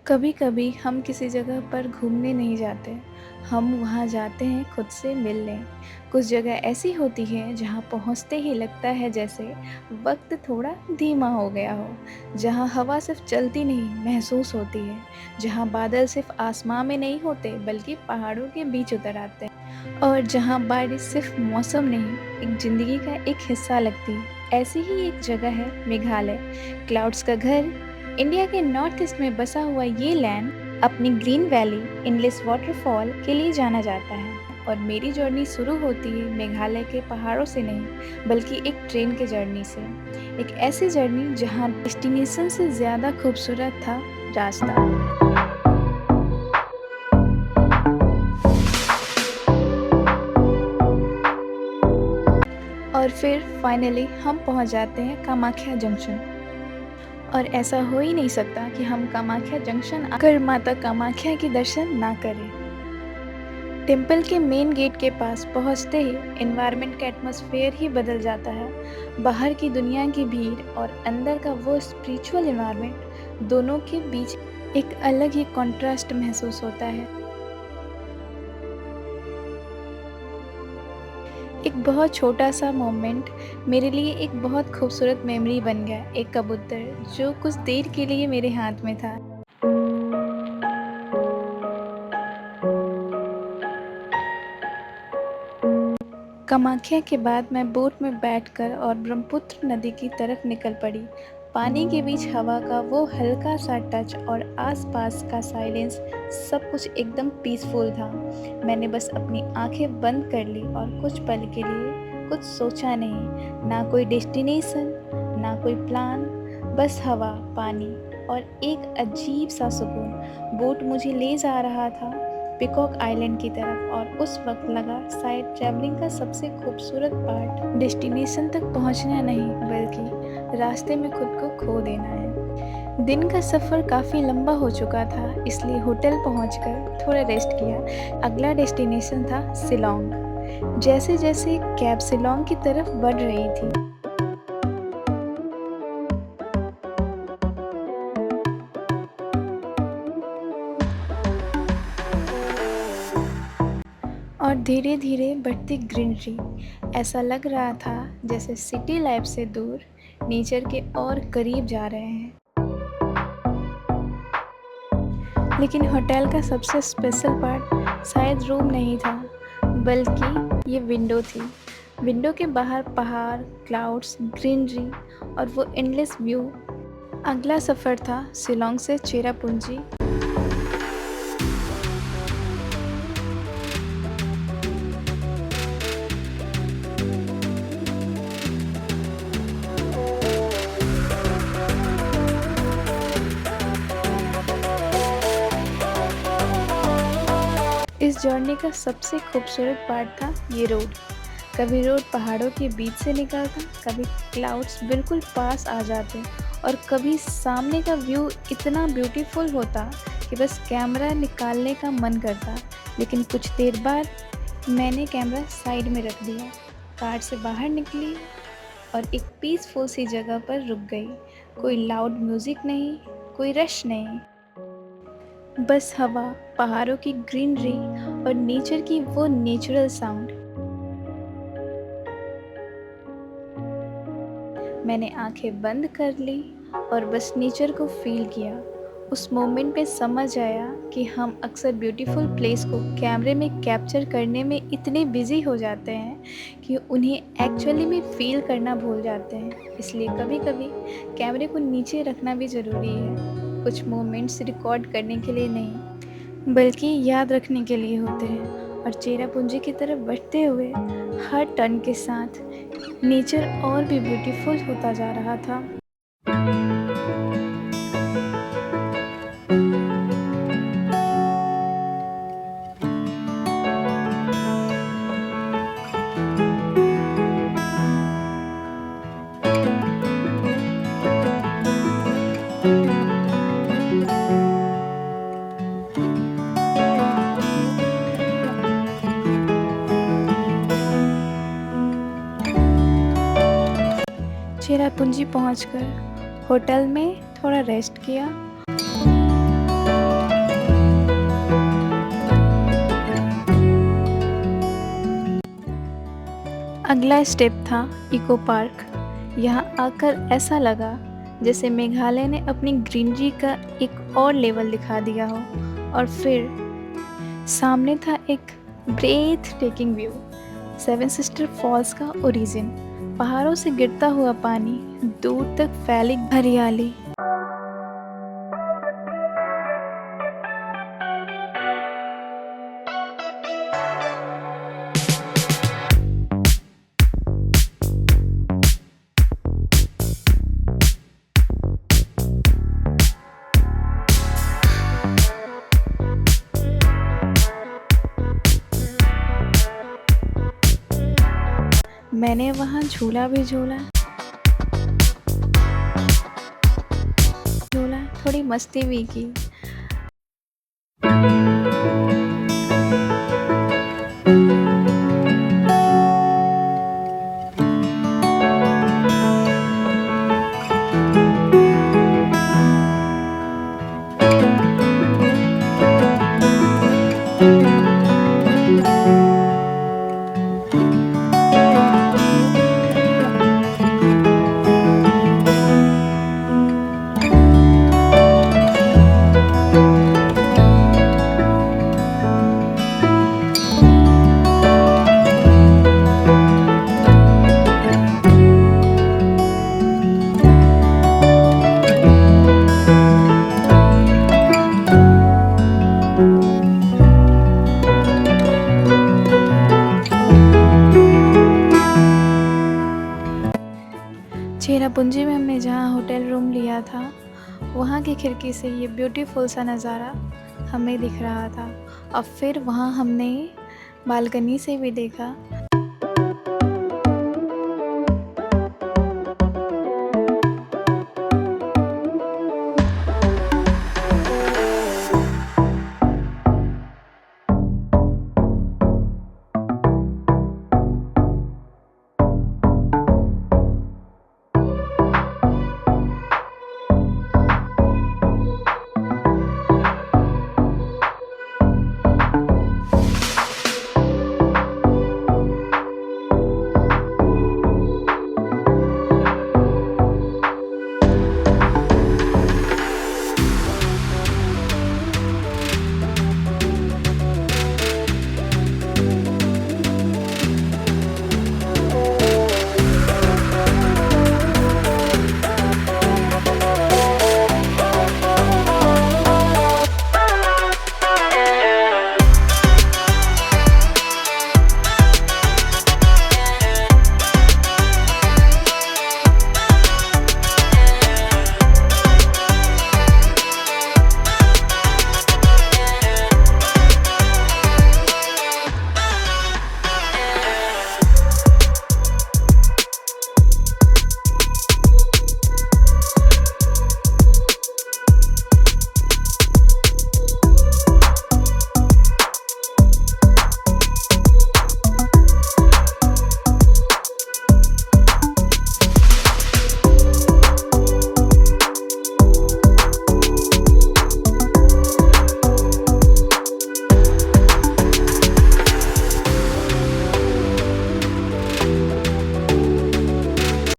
कभी कभी हम किसी जगह पर घूमने नहीं जाते, हम वहाँ जाते हैं खुद से मिलने। कुछ जगह ऐसी होती है जहाँ पहुँचते ही लगता है जैसे वक्त थोड़ा धीमा हो गया हो, जहाँ हवा सिर्फ चलती नहीं महसूस होती है, जहाँ बादल सिर्फ आसमां में नहीं होते बल्कि पहाड़ों के बीच उतर आते हैं, और जहाँ बारिश सिर्फ मौसम नहीं एक जिंदगी का एक हिस्सा लगती है। ऐसी ही एक जगह है मेघालय, क्लाउड्स का घर। इंडिया के नॉर्थ ईस्ट में बसा हुआ ये लैंड अपनी ग्रीन वैली, इनलेस वाटरफॉल के लिए जाना जाता है। और मेरी जर्नी शुरू होती है मेघालय के पहाड़ों से नहीं, बल्कि एक ट्रेन के जर्नी से। एक ऐसी जर्नी जहाँ डेस्टिनेशन से ज़्यादा खूबसूरत था रास्ता। और फिर फाइनली हम पहुंच जाते हैं कामाख्या जंक्शन। और ऐसा हो ही नहीं सकता कि हम कामाख्या जंक्शन आकर माता कामाख्या के दर्शन ना करें। टेम्पल के मेन गेट के पास पहुंचते ही एनवायरनमेंट का एटमॉस्फेयर ही बदल जाता है। बाहर की दुनिया की भीड़ और अंदर का वो स्पिरिचुअल एनवायरनमेंट, दोनों के बीच एक अलग ही कॉन्ट्रास्ट महसूस होता है। एक बहुत छोटा सा मोमेंट मेरे लिए एक बहुत खूबसूरत मेमोरी बन गया। एक कबूतर जो कुछ देर के लिए मेरे हाथ में था। कामाख्या के बाद मैं बोट में बैठकर और ब्रह्मपुत्र नदी की तरफ निकल पड़ी। पानी के बीच हवा का वो हल्का सा टच और आसपास का साइलेंस, सब कुछ एकदम पीसफुल था। मैंने बस अपनी आंखें बंद कर ली और कुछ पल के लिए कुछ सोचा नहीं, ना कोई डेस्टिनेशन, ना कोई प्लान, बस हवा, पानी और एक अजीब सा सुकून। बोट मुझे ले जा रहा था पिकॉक आइलैंड की तरफ, और उस वक्त लगा शायद ट्रैवलिंग का सबसे खूबसूरत पार्ट डेस्टिनेशन तक पहुंचना नहीं, बल्कि रास्ते में खुद को खो देना है। दिन का सफ़र काफ़ी लंबा हो चुका था, इसलिए होटल पहुंचकर थोड़ा रेस्ट किया। अगला डेस्टिनेशन था शिलोंग। जैसे जैसे कैब शिलोंग की तरफ बढ़ रही थी, और धीरे धीरे बढ़ती ग्रीनरी, ऐसा लग रहा था जैसे सिटी लाइफ से दूर नेचर के और करीब जा रहे हैं। लेकिन होटल का सबसे स्पेशल पार्ट शायद रूम नहीं था, बल्कि ये विंडो थी। विंडो के बाहर पहाड़, क्लाउड्स, ग्रीनरी और वो एंडलेस व्यू। अगला सफ़र था शिलोंग से चेरापूंजी। इस जर्नी का सबसे खूबसूरत पार्ट था ये रोड। कभी रोड पहाड़ों के बीच से निकलता, कभी क्लाउड्स बिल्कुल पास आ जाते, और कभी सामने का व्यू इतना ब्यूटीफुल होता कि बस कैमरा निकालने का मन करता। लेकिन कुछ देर बाद मैंने कैमरा साइड में रख दिया, कार से बाहर निकली और एक पीसफुल सी जगह पर रुक गई। कोई लाउड म्यूज़िक नहीं, कोई रश नहीं, बस हवा, पहाड़ों की ग्रीनरी और नेचर की वो नेचुरल साउंड। मैंने आंखें बंद कर ली और बस नेचर को फील किया। उस मोमेंट पे समझ आया कि हम अक्सर ब्यूटीफुल प्लेस को कैमरे में कैप्चर करने में इतने बिजी हो जाते हैं कि उन्हें एक्चुअली में फील करना भूल जाते हैं। इसलिए कभी कभी कैमरे को नीचे रखना भी ज़रूरी है। कुछ मोमेंट्स रिकॉर्ड करने के लिए नहीं, बल्कि याद रखने के लिए होते हैं। और चेरापूंजी की तरफ बढ़ते हुए हर टर्न के साथ नेचर और भी ब्यूटीफुल होता जा रहा था। चेरापूंजी पहुंचकर होटल में थोड़ा रेस्ट किया अगला स्टेप था इको पार्क। यहाँ आकर ऐसा लगा जैसे मेघालय ने अपनी ग्रीनरी का एक और लेवल दिखा दिया हो। और फिर सामने था एक breathtaking view, Seven Sister Falls का ओरिजिन। पहाड़ों से गिरता हुआ पानी, दूर तक फैली हरियाली। मैंने वहाँ झूला भी झूला झूला थोड़ी मस्ती भी की। चेरापूंजी में हमने जहाँ होटल रूम लिया था, वहाँ की खिड़की से ये ब्यूटीफुल सा नज़ारा हमें दिख रहा था। और फिर वहाँ हमने बालकनी से भी देखा